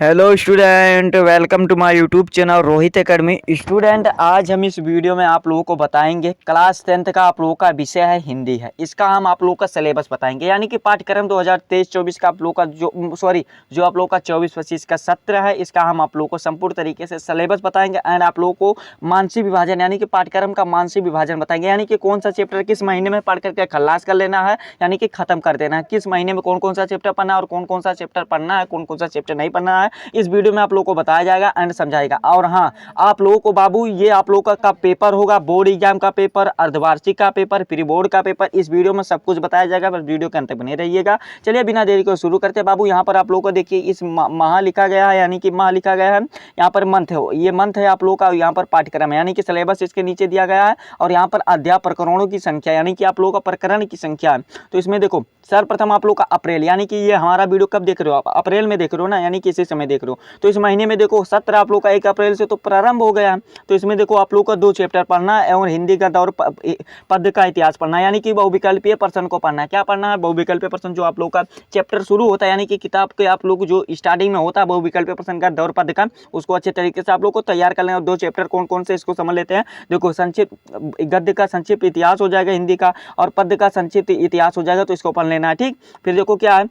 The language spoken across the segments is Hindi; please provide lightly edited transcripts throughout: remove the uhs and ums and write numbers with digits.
Hello student, welcome to my YouTube channel Rohit academy. Student, आज हम इस वीडियो में आप लोगों को बताएंगे क्लास 10th का आप लोगों का विषय है हिंदी है। इसका हम आप लोगों का सिलेबस बताएंगे, यानी कि पाठ्यक्रम 2023-24 का आप लोगों का जो आप लोगों का 24-25 का सत्र है, इसका हम आप लोगों को संपूर्ण तरीके से सिलेबस बताएंगे एंड आप लोगों को मानसिक विभाजन यानी कि पाठ्यक्रम का मानसिक विभाजन बताएंगे, यानी कि कौन सा चैप्टर किस महीने में पढ़ करके खल्लास कर लेना है, यानी कि खत्म कर देना है, किस महीने में कौन कौन सा चैप्टर पढ़ना है और कौन कौन सा चैप्टर पढ़ना है, कौन कौन सा चैप्टर नहीं पढ़ना है, इस वीडियो में आप लोगों को बताया जाएगा एंड समझाएगा। और हाँ, आप लोगों को बाबू ये आप लोगों का पेपर होगा, बोर्ड एग्जाम का पेपर, अर्धवार्षिक का पेपर, प्री बोर्ड का पेपर, इस वीडियो में सब कुछ बताया जाएगा, बस वीडियो के अंत तक बने रहिएगा। चलिए बिना देरी को शुरू करते हैं। बाबू यहाँ पर आप लोगों को देखिए इस माह लिखा गया है, यानी कि माह लिखा गया है, यहाँ पर मंथ है, ये मंथ है आप लोगों का, यहाँ पर पाठ्यक्रम है यानी कि सिलेबस इसके नीचे दिया गया है, और यहाँ पर अध्याय प्रकरणों की संख्या यानी कि आप लोगों का प्रकरण की संख्या है। तो इसमें देखो सर्वप्रथम आप लोग का अप्रैल, यानी कि ये हमारा वीडियो कब देख रहे हो आप, अप्रैल में देख रहे हो ना, यानी कि इसी समय देख रहे हो। तो इस महीने में देखो सत्र आप लोग का 1 अप्रैल से तो प्रारंभ हो गया। तो इसमें देखो आप लोग का 2 चैप्टर पढ़ना है और हिंदी का दौर पद का इतिहास पढ़ना है, यानी कि बहुविकल्पीय प्रश्न को पढ़ना है। क्या पढ़ना है? बहुविकल्पीय प्रश्न, जो आप लोग का चैप्टर शुरू होता है, यानी कि किताब के आप लोग जो स्टार्टिंग में होता है बहुविकल्पीय प्रश्न का दौर पद का, उसको अच्छे तरीके से आप लोग को तैयार कर लें। और 2 चैप्टर कौन कौन से इसको समझ लेते हैं। देखो संक्षिप्त गद्य का संक्षिप्त इतिहास हो जाएगा हिंदी का, और पद्य का संक्षिप्त इतिहास हो जाएगा, तो इसको पढ़ लेना है। ठीक, फिर देखो क्या है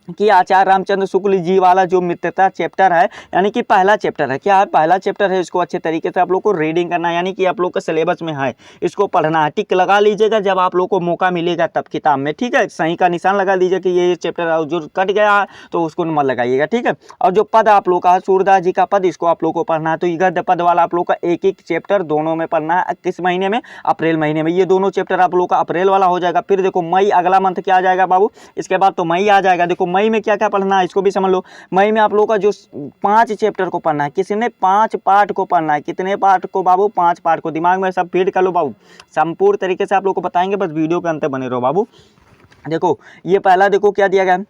कि आचार्य रामचंद्र शुक्ल जी वाला जो मित्रता चैप्टर है, यानी कि पहला चैप्टर है। क्या है? पहला चैप्टर है, इसको अच्छे तरीके से आप लोग को रीडिंग करना है, यानी कि आप लोग का सिलेबस में है, इसको पढ़ना है। टिक लगा लीजिएगा जब आप लोग को मौका मिलेगा तब किताब में, ठीक है, सही का निशान लगा लीजिए कि ये चैप्टर जो कट गया है तो उसको मत लगाइएगा, ठीक है। और जो पद आप लोग का है, सूरदास जी का पद, इसको आप लोग को पढ़ना है। तो गद्य पद वाला आप लोग का एक एक चैप्टर दोनों में पढ़ना है। किस महीने में? अप्रैल महीने में। ये दोनों चैप्टर आप लोग का अप्रैल वाला हो जाएगा। फिर देखो मई, अगला मंथ क्या आ जाएगा बाबू, इसके बाद तो मई आ जाएगा। देखो मई में क्या क्या पढ़ना है, इसको भी समझ लो। मई में आप लोगों का जो 5 चैप्टर को पढ़ना है, किसी ने 5 पार्ट को पढ़ना है। कितने पार्ट को बाबू? 5 पार्ट को। दिमाग में सब फीड कर लो बाबू, संपूर्ण तरीके से आप लोग को बताएंगे, बस वीडियो के अंत बने रहो बाबू। देखो ये पहला देखो क्या दिया गया है,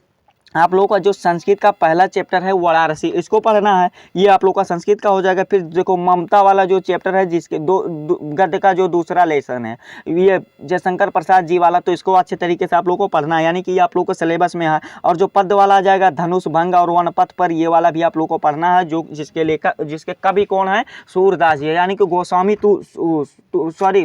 आप लोगों का जो संस्कृत का पहला चैप्टर है वाराणसी, इसको पढ़ना है, ये आप लोग का संस्कृत का हो जाएगा। फिर देखो ममता वाला जो चैप्टर है, जिसके गद्य का जो दूसरा लेसन है, ये जयशंकर प्रसाद जी वाला, तो इसको अच्छे तरीके से आप लोग को पढ़ना है, यानी कि ये आप लोग को सिलेबस में है। और जो पद वाला आ जाएगा धनुष भंग और वनपथ पर, ये वाला भी आप लोग को पढ़ना है, जो जिसके लेखक जिसके कवि कौन है? सूरदास जी है, यानी कि गोस्वामी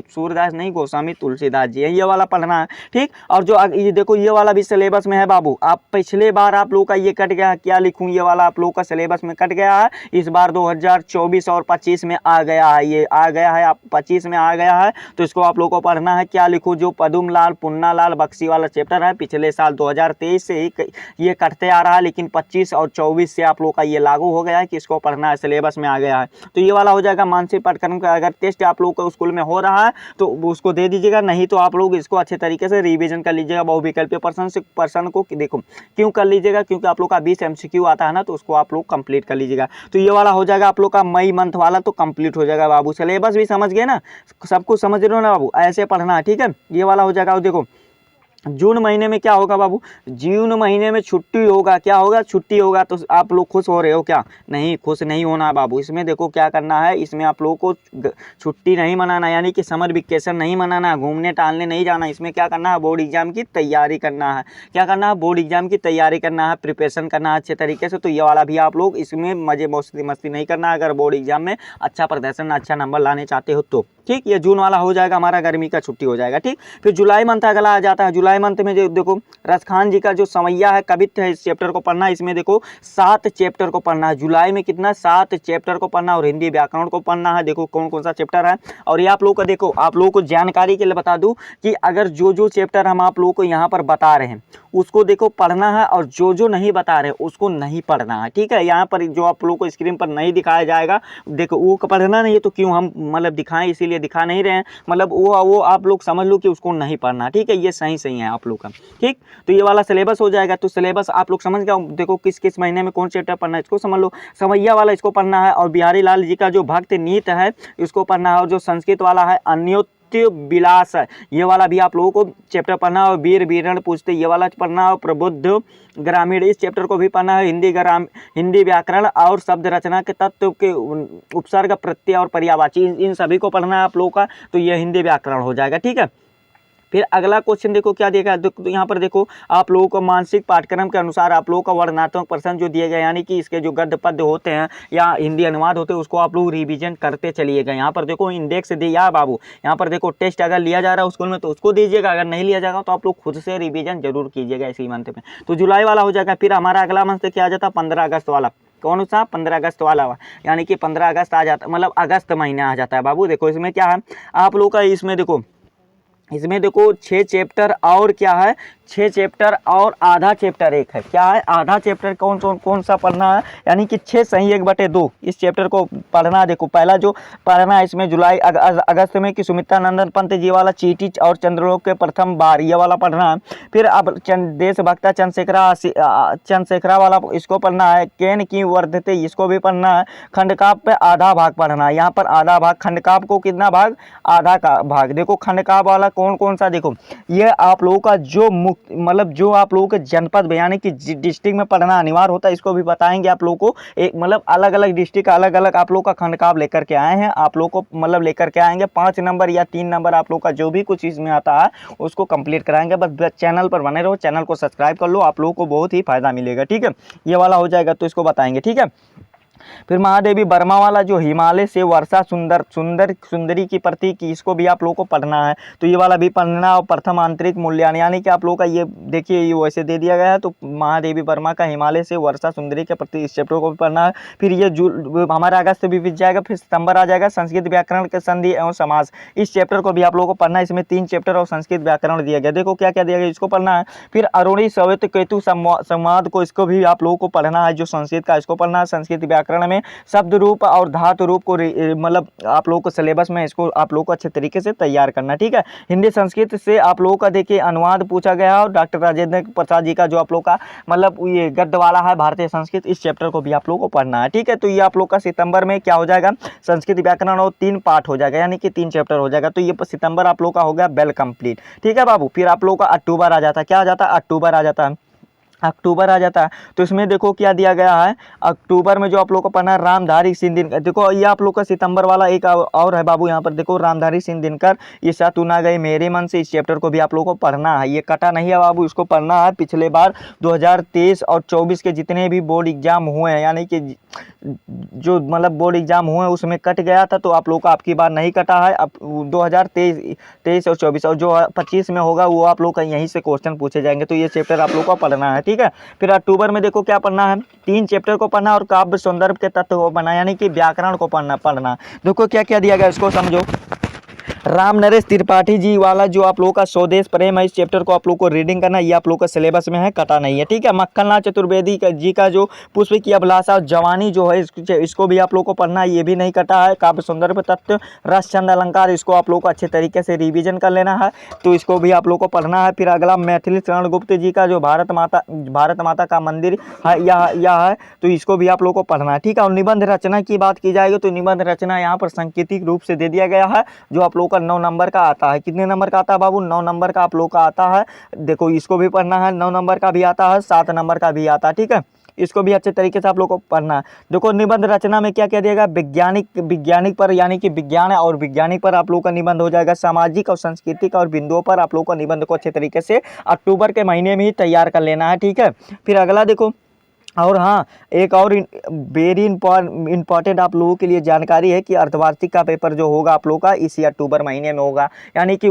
सूरदास नहीं, गोस्वामी तुलसीदास जी है, ये वाला पढ़ना है। ठीक, और जो ये देखो ये वाला भी सिलेबस में है बाबू। आप पिछले बार आप लोग का ये कट गया, क्या लिखूं, ये वाला आप लोग का सिलेबस में कट गया है। इस बार 2024 और 25 में आ गया है, ये आ गया है, आप 25 में आ गया है, तो इसको आप लोग को पढ़ना है। क्या लिखूं? जो पदुम लाल पुन्ना लाल बख्शी वाला चैप्टर है, पिछले साल 2023 से ही ये कटते आ रहा है, लेकिन 25 और 24 से आप लोग का ये लागू हो गया है कि इसको पढ़ना है, सिलेबस में आ गया है। तो ये वाला हो जाएगा मानसिक पाठ्यक्रम का। अगर टेस्ट आप लोग को स्कूल में हो रहा है तो उसको दे दीजिएगा, नहीं तो आप लोग इसको अच्छे तरीके से रिविजन कर लीजिएगा। बहुविकल्पीय प्रश्न को देखो क्यों कर लीजिएगा, क्योंकि आप लोग का 20 MCQ आता है ना, तो उसको आप लोग कंप्लीट कर लीजिएगा। तो ये वाला हो जाएगा आप लोग का मई मंथ वाला, तो कंप्लीट हो जाएगा बाबू। सिलेबस भी समझ गए ना, सब कुछ समझ रहे हो ना बाबू, ऐसे पढ़ना है, ठीक है। ये वाला हो जाएगा। और देखो जून महीने में क्या होगा बाबू? जून महीने में छुट्टी होगा। क्या होगा? छुट्टी होगा। तो आप लोग खुश हो रहे हो क्या? नहीं, खुश नहीं होना बाबू। इसमें देखो क्या करना है, इसमें आप लोगों को छुट्टी नहीं मनाना, यानी कि समर वेकेशन नहीं मनाना, घूमने टहलने नहीं जाना। इसमें क्या करना है? बोर्ड एग्जाम की तैयारी करना है। क्या करना है? बोर्ड एग्जाम की तैयारी करना है, प्रिपरेशन करना है अच्छे तरीके से। तो ये वाला भी आप लोग इसमें मजे मस्ती नहीं करना है, अगर बोर्ड एग्जाम में अच्छा प्रदर्शन अच्छा नंबर लाने चाहते हो तो। ठीक, ये जून वाला हो जाएगा हमारा, गर्मी का छुट्टी हो जाएगा। ठीक, फिर जुलाई मंथ अगला आ जाता है। जुलाई मंथ में जो देखो रसखान जी का जो समैया है, कवित्व है, इस चैप्टर को पढ़ना है। इसमें देखो 7 चैप्टर को पढ़ना है जुलाई में। कितना? 7 चैप्टर को पढ़ना, और हिंदी व्याकरण को पढ़ना है। देखो कौन कौन सा चैप्टर है। और ये आप लोग को देखो, आप लोगों को जानकारी के लिए बता दूं कि अगर जो चैप्टर हम आप लोगों को यहाँ पर बता रहे हैं उसको देखो पढ़ना है, और जो नहीं बता रहे उसको नहीं पढ़ना है। ठीक है, यहाँ पर जो आप लोगों को स्क्रीन पर नहीं दिखाया जाएगा, देखो वो पढ़ना नहीं है, तो क्यों हम मतलब दिखाएं, इसीलिए दिखा नहीं रहे हैं। मतलब वो आप लोग समझ लो कि उसको नहीं पढ़ना। ठीक है, ये सही है आप लोग का। ठीक, तो ये वाला सिलेबस हो जाएगा। तो सिलेबस आप लोग समझ गए। देखो किस किस महीने में कौन चैप्टर पढ़ना है, इसको समझ लो। समैया वाला इसको पढ़ना है, और बिहारी लाल जी का जो भक्त नीत है इसको पढ़ना है। और जो संस्कृत वाला है अन्योत्य विलास है, ये वाला भी आप लोगों को चैप्टर पढ़ना है। और वीर वीरण पूछते, ये वाला पढ़ना है। और प्रबुद्ध ग्रामीण, इस चैप्टर को भी पढ़ना है। हिंदी व्याकरण और शब्द रचना के तत्व के उपसर्ग प्रत्यय और पर्यायवाची, इन सभी को पढ़ना है आप लोगों का। तो ये हिंदी व्याकरण हो जाएगा। ठीक है, फिर अगला क्वेश्चन देखो क्या दिया गया है। तो यहाँ पर देखो आप लोगों को मानसिक पाठ्यक्रम के अनुसार आप लोगों का वर्णनात्मक प्रश्न जो दिए गए, यानी कि इसके जो गद्य पद्य होते हैं या हिंदी अनुवाद होते हैं उसको आप लोग रिवीजन करते चलिएगा। यहाँ पर देखो इंडेक्स दिया बाबू, यहाँ पर देखो टेस्ट अगर लिया जा रहा है स्कूल में तो उसको दीजिएगा, अगर नहीं लिया जाएगा तो आप लोग खुद से रिवीजन जरूर कीजिएगा इसी मंथ में। तो जुलाई वाला हो जाएगा। फिर हमारा अगला मंथ क्या आ जाता है 15 अगस्त वाला। कौन सा 15 अगस्त वाला, यानी कि 15 अगस्त आ जाता, मतलब अगस्त महीना आ जाता है बाबू। देखो इसमें क्या है आप लोग का, इसमें देखो 6 चैप्टर और क्या है, 6 चैप्टर और आधा चैप्टर एक है। क्या है आधा चैप्टर कौन सा पढ़ना है, यानी कि 6 सही 1/2 इस चैप्टर को पढ़ना है। देखो पहला जो पढ़ना है इसमें जुलाई अगस्त में कि सुमित्रा नंदन पंत जी वाला चीटी और चंद्रलोक के प्रथम बार ये वाला पढ़ना है। फिर अब देशभक्ता चंद्रशेखरा वाला इसको पढ़ना है। केन की वर्धते इसको भी पढ़ना है। खंडकाव्य पे आधा भाग पढ़ना है, यहाँ पर आधा भाग। खंडकाव्य को कितना भाग, आधा का भाग। देखो खंडकाव्य वाला कौन सा, देखो ये आप लोगों का जो मतलब जो आप लोगों के जनपद यानी कि डिस्ट्रिक्ट में पढ़ना अनिवार्य होता है, इसको भी बताएंगे आप लोगों को। एक मतलब अलग अलग डिस्ट्रिक्ट अलग अलग आप लोग का खंडकाव्य लेकर के आए हैं, आप लोग को मतलब लेकर के आएंगे 5 नंबर या 3 नंबर आप लोग का जो भी कुछ इसमें आता है उसको कंप्लीट कराएंगे। बस चैनल पर बने रहो, चैनल को सब्सक्राइब कर लो, आप लोगों को बहुत ही फायदा मिलेगा। ठीक है, ये वाला हो जाएगा तो इसको बताएंगे। ठीक है, फिर महादेवी वर्मा वाला जो हिमालय से वर्षा सुंदरी की प्रतीक की, इसको भी आप लोगों को पढ़ना है। तो ये वाला भी पढ़ना। और प्रथम आंतरिक मूल्यांकन, यानी कि आप लोगों का ये देखिए ये वैसे दे दिया गया है। तो महादेवी वर्मा का हिमालय से वर्षा सुंदरी के प्रति इस चैप्टर को भी पढ़ना है। फिर ये हमारा अगस्त भी बीत जाएगा। फिर सितंबर आ जाएगा, संस्कृत व्याकरण के संधि एवं समास, इस चैप्टर को भी आप लोगों को पढ़ना है। इसमें 3 चैप्टर और संस्कृत व्याकरण दिया गया। देखो क्या क्या दिया गया, इसको पढ़ना है। फिर अरुणी सवेत केतु संवाद को, इसको भी आप लोगों को पढ़ना है, जो संस्कृत का इसको पढ़ना है। संस्कृत व्याकरण में शब्द रूप और धातु रूप को मतलब आप लोगों को सिलेबस में इसको आप लोगों को अच्छे तरीके से तैयार करना। ठीक है, हिंदी संस्कृत से आप लोगों का देखिए अनुवाद पूछा गया है, और डॉक्टर राजेंद्र प्रसाद जी का जो आप लोग का मतलब ये गद्य वाला है भारतीय संस्कृत, इस चैप्टर को भी आप लोगों को पढ़ना है। ठीक है, तो ये आप लोग का सितंबर में क्या हो जाएगा, संस्कृत व्याकरण और 3 पार्ट हो जाएगा, यानी कि 3 चैप्टर हो जाएगा। तो ये सितंबर आप लोग का हो गया वेल कंप्लीट। ठीक है बाबू, फिर आप लोग का अक्टूबर आ जाता है। क्या आ जाता है, अक्टूबर आ जाता है। अक्टूबर आ जाता है तो इसमें देखो क्या दिया गया है, अक्टूबर में जो आप लोग को पढ़ना है रामधारी सिंह दिनकर। देखो ये आप लोग का सितंबर वाला एक और है बाबू, यहाँ पर देखो रामधारी सिंह दिनकर ये सा तू ना गए मेरे मन से, इस चैप्टर को भी आप लोग को पढ़ना है। ये कटा नहीं है बाबू, इसको पढ़ना है। पिछले बार 2023 और 24 के जितने भी बोर्ड एग्जाम हुए हैं, यानी कि जो मतलब बोर्ड एग्जाम हुए हैं उसमें कट गया था, तो आप लोग का आपकी बार नहीं कटा है। अब 2023 और 24 और जो 25 में होगा वो आप लोग का यहीं से क्वेश्चन पूछे जाएंगे। तो ये चैप्टर आप लोग को पढ़ना है। ठीक है, फिर अक्टूबर में देखो क्या पढ़ना है, 3 चैप्टर को पढ़ना और काव्य सौंदर्य के तत्व को पढ़ना, यानी कि व्याकरण को पढ़ना। देखो क्या क्या दिया गया इसको समझो। राम नरेश त्रिपाठी जी वाला जो आप लोगों का स्वदेश प्रेम है, इस चैप्टर को आप लोग को रीडिंग करना, ये आप लोग का सिलेबस में है, कटा नहीं है। ठीक है, मक्खनलाल चतुर्वेदी जी का जो पुष्प की अभिलाषा जवानी जो है इसको भी आप लोग को पढ़ना है, ये भी नहीं कटा है। काव्य सौंदर्य तत्व, रस छंद अलंकार, इसको आप लोग को अच्छे तरीके से रिविजन कर लेना है, तो इसको भी आप लोग को पढ़ना है। फिर अगला मैथिली शरण गुप्त जी का जो भारत माता का मंदिर है यह है, तो इसको भी आप लोग को पढ़ना है। ठीक है, और निबंध रचना की बात की जाएगी तो निबंध रचना यहाँ पर सांकेतिक रूप से दे दिया गया है, जो आप लोग का 9 नंबर का आता है। कितने नंबर का आता है बाबू, 9 नंबर का आप लोग का आता है। देखो इसको भी पढ़ना है, 9 नंबर का भी आता है, 7 नंबर का भी आता है। ठीक है, इसको भी अच्छे तरीके से आप लोग को पढ़ना है। देखो निबंध रचना में क्या क्या दिएगा, वैज्ञानिक पर, यानी कि विज्ञान और वैज्ञानिक पर आप लोग का निबंध हो जाएगा। सामाजिक और सांस्कृतिक और बिंदुओं पर आप लोग का निबंध को अच्छे तरीके से अक्टूबर के महीने में ही तैयार कर लेना है। ठीक है, फिर अगला देखो, और हाँ एक और वेरी इंपॉर्टेंट आप लोगों के लिए जानकारी है कि अर्धवार्षिक का पेपर जो होगा आप लोगों का इसी अक्टूबर महीने में होगा, यानी कि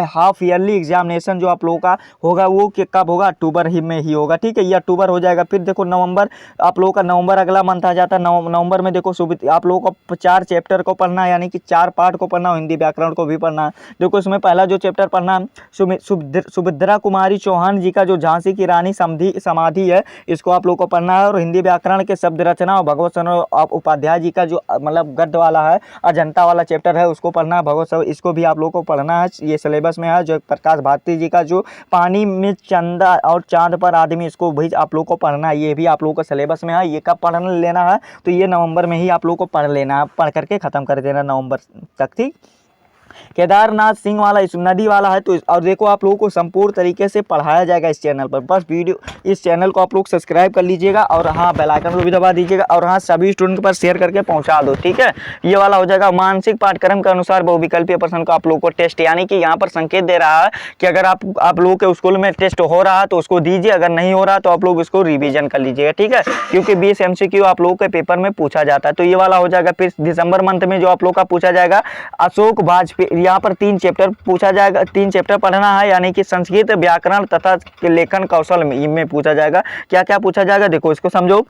हाफ ईयरली एग्जामिनेशन जो आप लोगों का होगा वो कब होगा, अक्टूबर ही में ही होगा। ठीक है, ये अक्टूबर हो जाएगा। फिर देखो नवंबर, आप लोगों का नवंबर अगला मंथ आ जाता है। नवंबर में देखो आप लोगों को 4 चैप्टर को पढ़ना है, यानी कि 4 पार्ट को पढ़ना है, हिंदी व्याकरण को भी पढ़ना है। देखो इसमें पहला जो चैप्टर पढ़ना है सुभद्रा कुमारी चौहान जी का जो झांसी की रानी समाधि है, इसको आप लोग को पढ़ना है। और हिंदी व्याकरण के शब्द रचना और भगवत सरोवर उपाध्याय जी का जो मतलब गद्य वाला है, अजंता वाला चैप्टर है, उसको पढ़ना है। भगवत सरोवर इसको भी आप लोग को पढ़ना है, ये सिलेबस में है। जो प्रकाश भारती जी का जो पानी में चंदा और चांद पर आदमी, इसको भी आप लोग को पढ़ना है, ये भी आप लोग को सिलेबस में है। ये कब पढ़ लेना है, तो ये नवंबर में ही आप लोग को पढ़ लेना है, पढ़ करके खत्म कर देना नवंबर तक। ठीक, केदारनाथ सिंह वाला इस नदी वाला है। तो और देखो आप लोगों को संपूर्ण तरीके से पढ़ाया जाएगा इस चैनल पर। बस वीडियो इस चैनल को आप लोग सब्सक्राइब कर लीजिएगा और हाँ बेल आइकन को भी दबा दीजिएगा और हाँ सभी स्टूडेंट पर शेयर करके पहुंचा दो, ठीक है। ये वाला हो जाएगा मानसिक पाठ्यक्रम के अनुसार बहुविकल्पीय प्रश्न का आप लोगों को टेस्ट, यानी कि यहाँ पर संकेत दे रहा है कि अगर आप लोगों के स्कूल में टेस्ट हो रहा है तो उसको दीजिए, अगर नहीं हो रहा तो आप लोग इसको रिवीजन कर लीजिएगा, ठीक है, क्योंकि 20 MCQ आप लोगों के पेपर में पूछा जाता है। तो ये वाला हो जाएगा। फिर दिसंबर मंथ में जो आप लोग का पूछा जाएगा अशोक वाजपेयी, यहाँ पर 3 चैप्टर पूछा जाएगा, 3 चैप्टर पढ़ना है, यानी कि संस्कृत व्याकरण तथा लेखन कौशल में पूछा जाएगा। क्या क्या पूछा जाएगा देखो इसको समझो।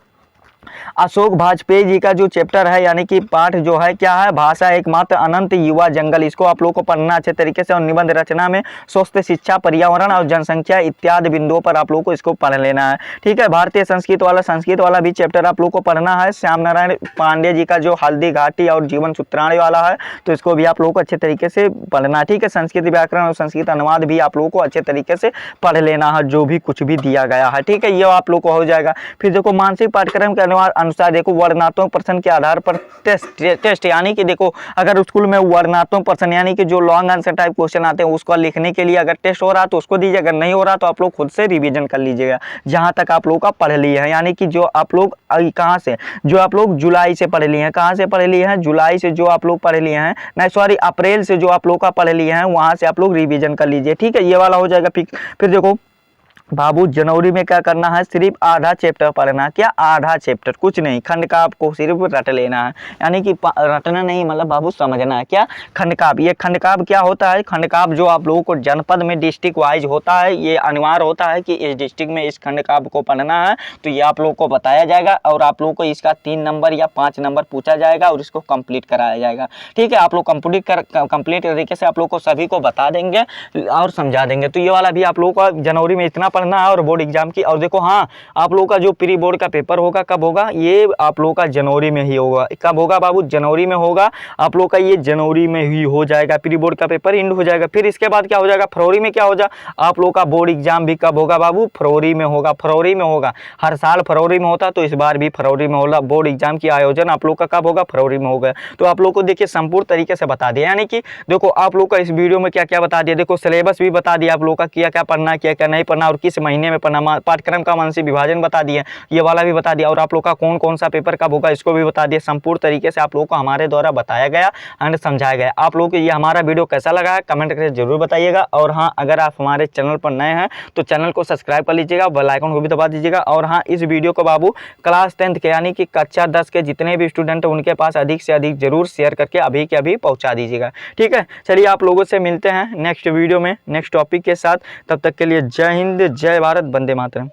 अशोक वाजपेयी जी का जो चैप्टर है, यानी कि पाठ जो है क्या है, भाषा एकमात्र अनंत युवा जंगल, इसको आप लोगों को पढ़ना अच्छे तरीके से। और निबंध रचना में स्वस्थ शिक्षा, पर्यावरण और जनसंख्या इत्यादि बिंदुओं पर आप लोगों को इसको पढ़ लेना है, ठीक है। भारतीय संस्कृत वाला भी चैप्टर आप लोगों को पढ़ना है। श्याम नारायण पांडे जी का जो हल्दी घाटी और जीवन सूत्राणी वाला है, तो इसको भी आप लोगों को अच्छे तरीके से पढ़ना है, ठीक है। संस्कृत व्याकरण और संस्कृत अनुवाद भी आप लोगों को अच्छे तरीके से पढ़ लेना है, जो भी कुछ भी दिया गया है, ठीक है, ये आप लोग को हो जाएगा। फिर देखो मानसिक पाठ्यक्रम के अनुसार देखो वर्णनात्मक प्रश्न के आधार पर टेस्ट, यानी कि देखो अगर स्कूल में वर्णनात्मक प्रश्न यानी कि जो लॉन्ग आंसर टाइप क्वेश्चन आते हैं उसको लिखने के लिए अगर टेस्ट हो रहा तो उसको दीजिए, अगर नहीं हो रहा तो आप लोग खुद से रिवीजन कर लीजिएगा जहां तक आप लोग का पढ़ लिए हैं। यानी कि जो आप लोग कहां से, जो आप लोग जुलाई से पढ़ लिए हैं, कहां से पढ़ लिए हैं, जुलाई से जो आप लोग पढ़ लिए हैं, नहीं सॉरी अप्रैल से जो आप लोग का पढ़ लिए हैं वहां से आप लोग रिवीजन कर लीजिए, ठीक है, ये वाला हो जाएगा। फिर देखो बाबू जनवरी में क्या करना है, सिर्फ आधा चैप्टर पढ़ना, क्या आधा चैप्टर, कुछ नहीं, खंड का आपको सिर्फ रट लेना है, यानी कि रटना नहीं मतलब बाबू समझना है। क्या खंडकाव्य, ये खंडकाव्य क्या होता है, खंडकाव्य जो आप लोगों को जनपद में डिस्ट्रिक्ट वाइज होता है, ये अनिवार्य होता है कि इस डिस्ट्रिक्ट में इस खंडकाव्य को पढ़ना है, तो ये आप लोगों को बताया जाएगा और आप लोगों को इसका 3 नंबर या 5 नंबर पूछा जाएगा और इसको कंप्लीट कराया जाएगा, ठीक है। आप लोग कंप्लीट तरीके से आप लोग को सभी को बता देंगे और समझा देंगे। तो ये वाला भी आप लोगों को जनवरी में इतना पढ़ना है और बोर्ड एग्जाम की। और देखो हाँ आप लोगों का जो प्री बोर्ड का पेपर होगा कब होगा, ये आप लोगों का जनवरी में ही होगा। कब होगा बाबू, जनवरी में होगा आप लोग का, ये जनवरी में ही हो जाएगा, प्री बोर्ड का पेपर एंड हो जाएगा। फिर इसके बाद क्या हो जाएगा, फरवरी में क्या हो जाए आप लोग का बोर्ड एग्जाम भी कब होगा बाबू, फरवरी में होगा, फरवरी में होगा, हर साल फरवरी में होता तो इस बार भी फरवरी में होगा। बोर्ड एग्जाम की आयोजन आप लोग का कब होगा, फरवरी में होगा। तो आप लोग को देखिए संपूर्ण तरीके से बता दिया, यानी कि देखो आप लोग का इस वीडियो में क्या क्या बता दिया, देखो सिलेबस भी बता दिया आप लोग का, क्या क्या पढ़ना क्या क्या नहीं पढ़ना और किस महीने में पढ़ना, पाठ्यक्रम का मानसिक विभाजन बता दिया, ये वाला भी बता दिया और आप लोग का कौन कौन सा पेपर कब होगा इसको भी बता दिया। संपूर्ण तरीके से आप लोगों को हमारे द्वारा बताया गया एंड समझाया गया। आप लोगों को ये हमारा वीडियो कैसा लगा है कमेंट करके जरूर बताइएगा। और हाँ अगर आप हमारे चैनल पर नए हैं तो चैनल को सब्सक्राइब कर लीजिएगा, बेल आइकन को भी दबा दीजिएगा। और हाँ इस वीडियो को बाबू क्लास 10th के यानी कि कक्षा 10 के जितने भी स्टूडेंट हैं उनके पास अधिक से अधिक जरूर शेयर करके अभी के अभी पहुंचा दीजिएगा, ठीक है। चलिए आप लोगों से मिलते हैं नेक्स्ट वीडियो में नेक्स्ट टॉपिक के साथ, तब तक के लिए जय हिंद, जय भारत, वंदे मातरम।